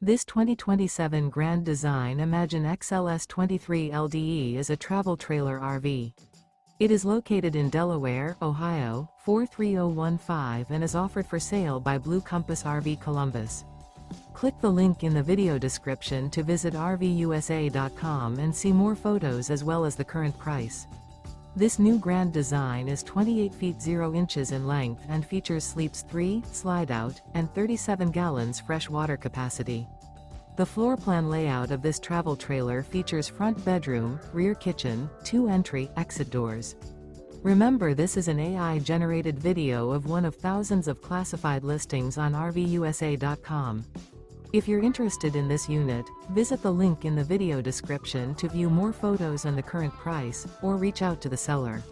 This 2027 Grand Design Imagine XLS 23 LDE is a travel trailer RV. It is located in Delaware, Ohio, 43015 and is offered for sale by Blue Compass RV Columbus. Click the link in the video description to visit RVUSA.com and see more photos as well as the current price. This new Grand Design is 28 feet 0 inches in length and features sleeps 3, slide-out, and 37 gallons fresh water capacity. The floor plan layout of this travel trailer features front bedroom, rear kitchen, 2 entry/exit doors. Remember, this is an AI-generated video of one of thousands of classified listings on RVUSA.com. If you're interested in this unit, visit the link in the video description to view more photos and the current price, or reach out to the seller.